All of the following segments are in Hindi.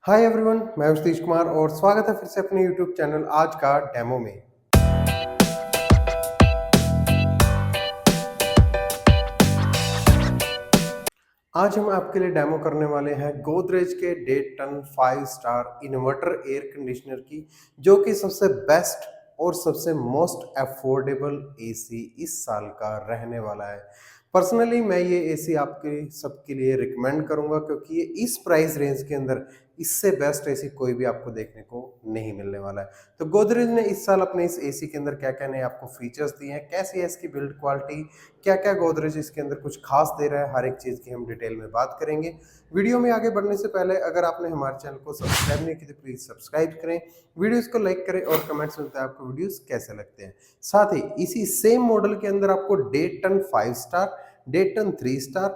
हाय एवरीवन, मैं हूं सतीश कुमार और स्वागत है फिर से अपने यूट्यूब चैनल आज का डेमो में। आज हम आपके लिए डेमो करने वाले हैं गोदरेज के डेटन 5 स्टार इन्वर्टर एयर कंडीशनर की, जो कि सबसे बेस्ट और सबसे मोस्ट अफोर्डेबल एसी इस साल का रहने वाला है। पर्सनली मैं ये एसी आपके सबके लिए रिकमेंड करूंगा, क्योंकि ये इस प्राइस रेंज के अंदर इससे बेस्ट एसी कोई भी आपको देखने को नहीं मिलने वाला है। तो गोदरेज ने इस साल अपने इस एसी के अंदर क्या-क्या नए आपको फीचर्स दिए हैं, कैसी है इसकी बिल्ड क्वालिटी, क्या-क्या गोदरेज इसके अंदर कुछ खास दे रहा है, हर एक चीज़ की हम डिटेल में बात करेंगे। वीडियो में आगे बढ़ने से पहले अगर आपने हमारे चैनल को सब्सक्राइब नहीं किया तो प्लीज़ सब्सक्राइब करें, वीडियोज़ को लाइक करें और कमेंट्स में बताएं आपको वीडियोज़ कैसे लगते हैं। साथ ही इसी सेम मॉडल के अंदर आपको डेटन 5 स्टार, डेटन 3 स्टार,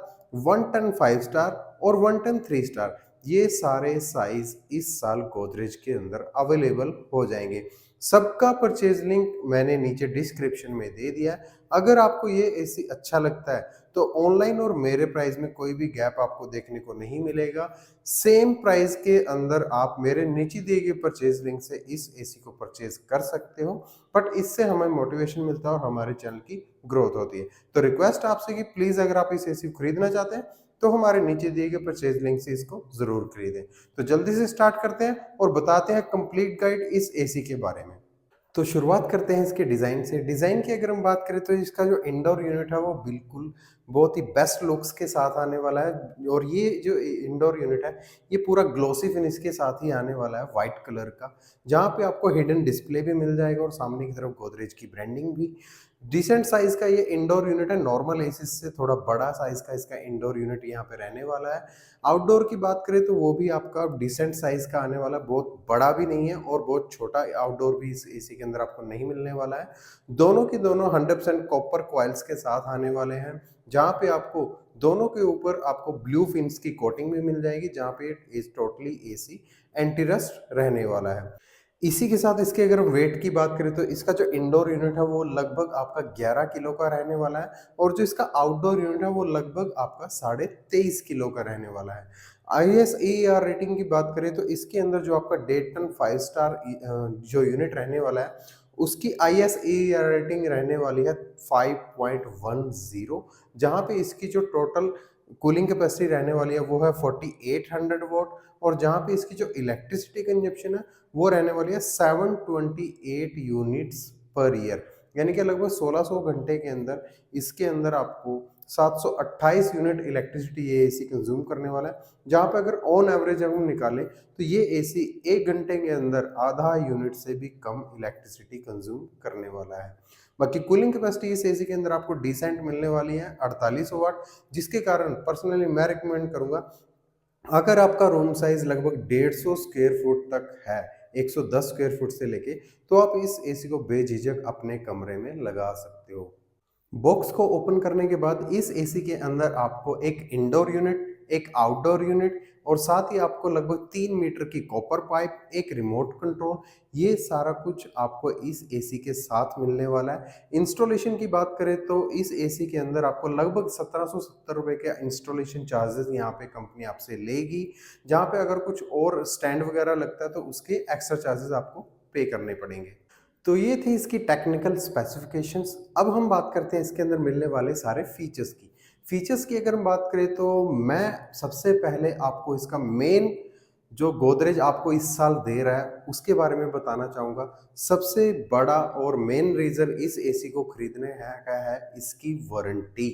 1 टन 5 स्टार और 1 टन 3 स्टार ये सारे साइज इस साल गोदरेज के अंदर अवेलेबल हो जाएंगे। सबका परचेज लिंक मैंने नीचे डिस्क्रिप्शन में दे दिया है। अगर आपको ये एसी अच्छा लगता है तो ऑनलाइन और मेरे प्राइस में कोई भी गैप आपको देखने को नहीं मिलेगा। सेम प्राइस के अंदर आप मेरे नीचे दिए गए परचेज लिंक से इस एसी को परचेज कर सकते हो, बट इससे हमें मोटिवेशन मिलता है और हमारे चैनल की ग्रोथ होती है। तो रिक्वेस्ट आपसे कि प्लीज अगर आप इस एसी को खरीदना चाहते हैं तो हमारे नीचे दिए गए परचेज लिंक से इसको जरूर खरीदें। तो जल्दी से स्टार्ट करते हैं और बताते हैं कंप्लीट गाइड इस एसी के बारे में। तो शुरुआत करते हैं इसके डिज़ाइन से। डिज़ाइन की अगर हम बात करें तो इसका जो इंडोर यूनिट है वो बिल्कुल बहुत ही बेस्ट लुक्स के साथ आने वाला है, और ये जो इंडोर यूनिट है ये पूरा ग्लोसी फिनिश के साथ ही आने वाला है वाइट कलर का, जहाँ पे आपको हिडन डिस्प्ले भी मिल जाएगा और सामने की तरफ गोदरेज की ब्रांडिंग भी। डिसेंट साइज़ का ये इंडोर यूनिट है, नॉर्मल एसी से थोड़ा बड़ा साइज़ का इसका इंडोर यूनिट यहाँ पे रहने वाला है। आउटडोर की बात करें तो वो भी आपका डिसेंट साइज़ का आने वाला है, बहुत बड़ा भी नहीं है और बहुत छोटा आउटडोर भी इस एसी के अंदर आपको नहीं मिलने वाला है। दोनों की दोनों 100% कॉपर कॉइल्स के साथ आने वाले हैं, जहाँ पे आपको दोनों के ऊपर आपको ब्लू फिन्स की कोटिंग भी मिल जाएगी, जहाँ पे इस टोटली एसी एंटी रस्ट रहने वाला है। इसी के साथ इसके अगर वेट की बात करें तो इसका जो इंडोर यूनिट है वो लगभग आपका 11 किलो का रहने वाला है, और जो इसका आउटडोर यूनिट है वो लगभग आपका 23.5 किलो का रहने वाला है। ISAER रेटिंग की बात करें तो इसके अंदर जो आपका डेटन 5 स्टार जो यूनिट रहने वाला है उसकी ISAER रेटिंग रहने वाली है 5.10, जहाँ पे इसकी जो टोटल कूलिंग कैपेसिटी रहने वाली है वो है 4800 वॉट, और जहाँ पे इसकी जो इलेक्ट्रिसिटी कंजप्शन है वो रहने वाली है 728 यूनिट्स पर ईयर, यानी कि लगभग 1600 घंटे के अंदर इसके अंदर आपको 728 यूनिट इलेक्ट्रिसिटी ये एसी कंज्यूम करने वाला है। जहाँ पे अगर ऑन एवरेज हम निकालें तो ये एसी 1 घंटे के अंदर आधा यूनिट से भी कम इलेक्ट्रिसिटी कंज्यूम करने वाला है। बाकी कूलिंग कैपेसिटी इस एसी के अंदर आपको डिसेंट मिलने वाली है 48 वाट, जिसके कारण पर्सनली मैं रिकमेंड करूंगा, अगर आपका रूम साइज लगभग 150 स्क्वायर फुट तक है, 110 स्क्वायर फुट से लेके, तो आप इस एसी को बेझिझक अपने कमरे में लगा सकते हो। बॉक्स को ओपन करने के बाद इस एसी के अंदर आपको एक इंडोर यूनिट, एक आउटडोर यूनिट और साथ ही आपको लगभग 3 मीटर की कॉपर पाइप, एक रिमोट कंट्रोल, ये सारा कुछ आपको इस एसी के साथ मिलने वाला है। इंस्टॉलेशन की बात करें तो इस एसी के अंदर आपको लगभग 1770 रुपए के इंस्टॉलेशन चार्जेस यहाँ पे कंपनी आपसे लेगी, जहाँ पे अगर कुछ और स्टैंड वगैरह लगता है तो उसके एक्स्ट्रा चार्जेस आपको पे करने पड़ेंगे। तो ये थी इसकी टेक्निकल स्पेसिफिकेशंस। अब हम बात करते हैं इसके अंदर मिलने वाले सारे फीचर्स की। फीचर्स की अगर हम बात करें तो मैं सबसे पहले आपको इसका मेन जो गोदरेज आपको इस साल दे रहा है उसके बारे में बताना चाहूँगा। सबसे बड़ा और मेन रीज़न इस एसी को खरीदने है का है इसकी वारंटी।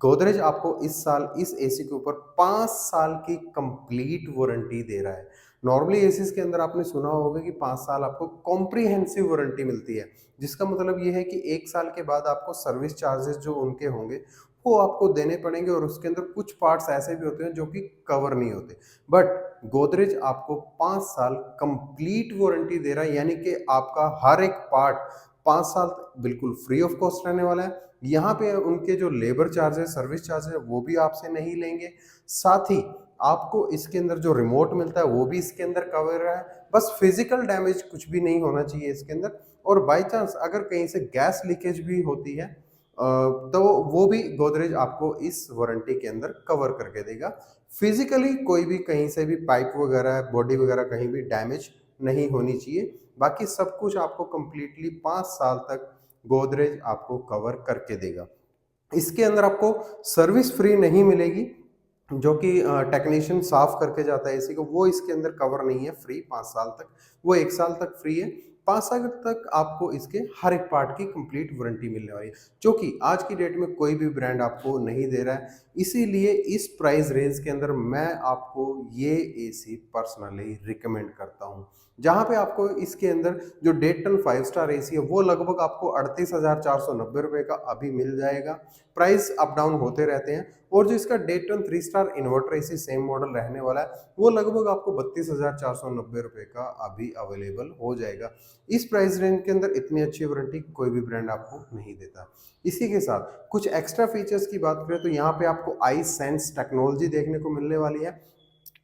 गोदरेज आपको इस साल इस एसी के ऊपर 5 साल की कंप्लीट वारंटी दे रहा है। नॉर्मली एसीज के अंदर आपने सुना होगा कि 5 साल आपको कॉम्प्रिहेंसिव वारंटी मिलती है, जिसका मतलब ये है कि 1 साल के बाद आपको सर्विस चार्जेस जो उनके होंगे वो आपको देने पड़ेंगे, और उसके अंदर कुछ पार्ट्स ऐसे भी होते हैं जो कि कवर नहीं होते। बट गोदरेज आपको 5 साल कंप्लीट वारंटी दे रहा है, यानी कि आपका हर एक पार्ट 5 साल बिल्कुल फ्री ऑफ कॉस्ट रहने वाला है। यहाँ पे उनके जो लेबर चार्जेस, सर्विस चार्जेस है वो भी आपसे नहीं लेंगे। साथ ही आपको इसके अंदर जो रिमोट मिलता है वो भी इसके अंदर कवर है। बस फिजिकल डैमेज कुछ भी नहीं होना चाहिए इसके अंदर, और बाय चांस अगर कहीं से गैस लीकेज भी होती है तो वो भी गोदरेज आपको इस वारंटी के अंदर कवर करके देगा। फिजिकली कोई भी कहीं से भी पाइप वगैरह, बॉडी वगैरह कहीं भी डैमेज नहीं होनी चाहिए। बाकी सब कुछ आपको कंप्लीटली 5 साल तक गोदरेज आपको कवर करके देगा। इसके अंदर आपको सर्विस फ्री नहीं मिलेगी, जो कि टेक्नीशियन साफ करके जाता है एसी को, वो इसके अंदर कवर नहीं है फ्री 5 साल तक। वो 1 साल तक फ्री है। 5 साल तक आपको इसके हर एक पार्ट की कंप्लीट वारंटी मिलने वाली है, जो कि आज की डेट में कोई भी ब्रांड आपको नहीं दे रहा है। इसीलिए इस प्राइस रेंज के अंदर मैं आपको ये एसी पर्सनली रिकमेंड करता हूँ। जहाँ पे आपको इसके अंदर जो डेटन 5 स्टार एसी है वो लगभग आपको 38,490 रुपए का अभी मिल जाएगा। प्राइस अप डाउन होते रहते हैं। और जो इसका डेटन 3 star inverter AC same model रहने वाला है, वो लगभग आपको 32,490 रुपए का अभी अवेलेबल हो जाएगा। इस प्राइस रेंज के अंदर इतनी अच्छी वारंटी कोई भी ब्रांड आपको नहीं देता। इसी के साथ कुछ एक्स्ट्रा फीचर्स की बात करें तो यहाँ पे आपको आई सेंस टेक्नोलॉजी देखने को मिलने वाली है,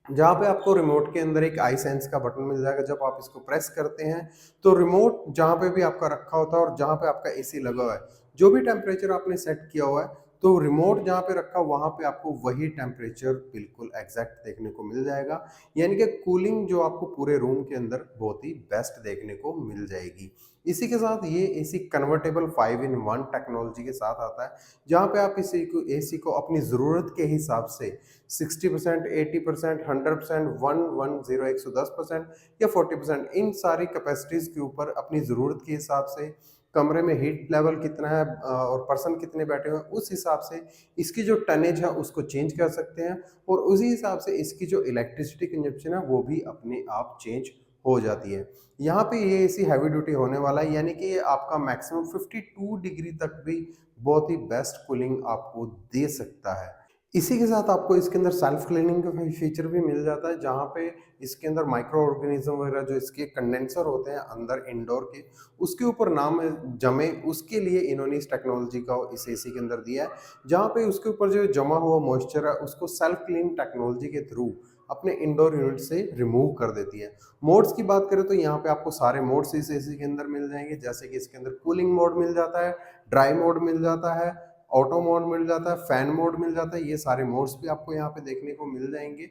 जहाँ पे आपको रिमोट के अंदर एक आई सेंस का बटन मिल जाएगा। जब आप इसको प्रेस करते हैं तो रिमोट जहाँ पे भी आपका रखा होता है और जहाँ पे आपका एसी लगा हुआ है, जो भी टेम्परेचर आपने सेट किया हुआ है, तो रिमोट जहाँ पे रखा वहाँ पे आपको वही टेम्परेचर बिल्कुल एग्जैक्ट देखने को मिल जाएगा। यानी कि कूलिंग जो आपको पूरे रूम के अंदर बहुत ही बेस्ट देखने को मिल जाएगी। इसी के साथ ये एसी कन्वर्टेबल 5-in-1 टेक्नोलॉजी के साथ आता है, जहाँ पे आप इस एसी को अपनी ज़रूरत के हिसाब से 60%, 80%, 100%, 110, 110% या 40% इन सारी कैपेसिटीज़ के ऊपर अपनी ज़रूरत के हिसाब से, कमरे में हीट लेवल कितना है और पर्सन कितने बैठे हुए हैं, उस हिसाब से इसकी जो टनेज है उसको चेंज कर सकते हैं। और उसी हिसाब से इसकी जो इलेक्ट्रिसिटी कंजप्शन है वो भी अपने आप चेंज हो जाती है। यहाँ पे ये एसी हैवी ड्यूटी होने वाला है, यानी कि ये आपका मैक्सिमम 52 डिग्री तक भी बहुत ही बेस्ट कूलिंग आपको दे सकता है। इसी के साथ आपको इसके अंदर सेल्फ क्लीनिंग का फीचर भी मिल जाता है, जहाँ पे इसके अंदर माइक्रो ऑर्गेनिज्म वगैरह जो इसके कंडेंसर होते हैं अंदर इंडोर के, उसके ऊपर नाम जमे, उसके लिए इन्होंने इस टेक्नोलॉजी का इस एसी के अंदर दिया है, जहाँ पे उसके ऊपर जो जमा हुआ मॉइस्चर है उसको सेल्फ क्लीन टेक्नोलॉजी के थ्रू अपने इंडोर यूनिट से रिमूव कर देती है। मोड्स की बात करें तो यहाँ पे आपको सारे मोड्स इस एसी के अंदर मिल जाएंगे, जैसे कि इसके अंदर कूलिंग मोड मिल जाता है, ड्राई मोड मिल जाता है, ऑटो मोड मिल जाता है, फैन मोड मिल जाता है। ये सारे मोड्स भी आपको यहाँ पे देखने को मिल जाएंगे।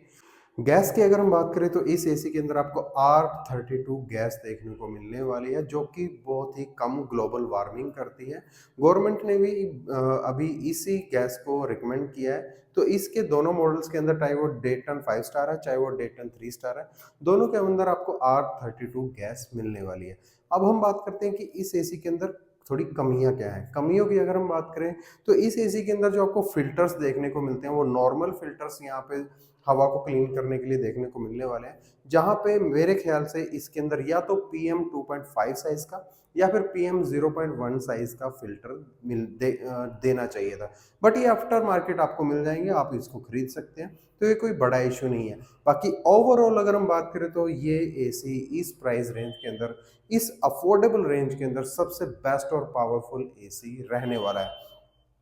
गैस की अगर हम बात करें तो इस एसी के अंदर आपको R32 गैस देखने को मिलने वाली है, जो कि बहुत ही कम ग्लोबल वार्मिंग करती है। गवर्नमेंट ने भी अभी इसी गैस को रिकमेंड किया है। तो इसके दोनों मॉडल्स के अंदर, चाहे वो डेटन 5 स्टार है चाहे वो डेटन 3 स्टार है, दोनों के अंदर आपको R32 गैस मिलने वाली है। अब हम बात करते हैं कि इस एसी के अंदर थोड़ी कमियां क्या हैं। कमियों की अगर हम बात करें तो इस एसी के अंदर जो आपको फिल्टर्स देखने को मिलते हैं वो नॉर्मल फिल्टर्स यहाँ पे हवा को क्लीन करने के लिए देखने को मिलने वाले हैं, जहाँ पे मेरे ख्याल से इसके अंदर या तो PM 2.5 साइज का या फिर PM 0.1 साइज का फिल्टर देना चाहिए था। बट ये आफ्टर मार्केट आपको मिल जाएंगे, आप इसको खरीद सकते हैं, तो ये कोई बड़ा इशू नहीं है। बाकी ओवरऑल अगर हम बात करें तो ये एसी इस प्राइस रेंज के अंदर, इस अफोर्डेबल रेंज के अंदर सबसे बेस्ट और पावरफुल एसी रहने वाला है।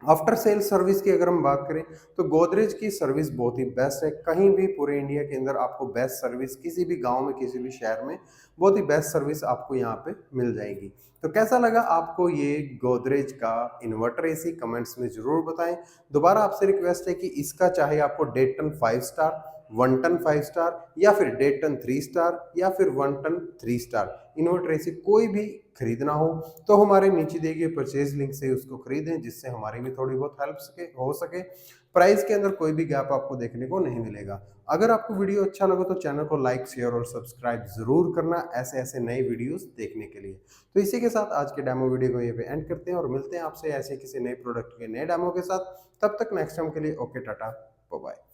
आफ्टर सेल सर्विस की अगर हम बात करें तो गोदरेज की सर्विस बहुत ही बेस्ट है। कहीं भी पूरे इंडिया के अंदर आपको बेस्ट सर्विस, किसी भी गांव में किसी भी शहर में बहुत ही बेस्ट सर्विस आपको यहाँ पे मिल जाएगी। तो कैसा लगा आपको ये गोदरेज का इन्वर्टर एसी, कमेंट्स में जरूर बताएं। दोबारा आपसे रिक्वेस्ट है कि इसका चाहे आपको डेटन 5 स्टार, 1 टन 5 स्टार या फिर डेटन 3 स्टार या फिर 1 टन 3 स्टार इन्वर्टर एसी कोई भी खरीदना हो तो हमारे नीचे दिए गए परचेज लिंक से उसको खरीदें, जिससे हमारी भी थोड़ी बहुत हेल्प हो सके। प्राइस के अंदर कोई भी गैप आपको देखने को नहीं मिलेगा। अगर आपको वीडियो अच्छा लगा तो चैनल को लाइक, शेयर और सब्सक्राइब जरूर करना ऐसे ऐसे नए वीडियोस देखने के लिए। तो इसी के साथ आज के डेमो वीडियो को ये पे एंड करते हैं और मिलते हैं आपसे ऐसे किसी नए प्रोडक्ट के नए डेमो के साथ। तब तक नेक्स्ट टाइम के लिए ओके, टाटा, बाय बाय।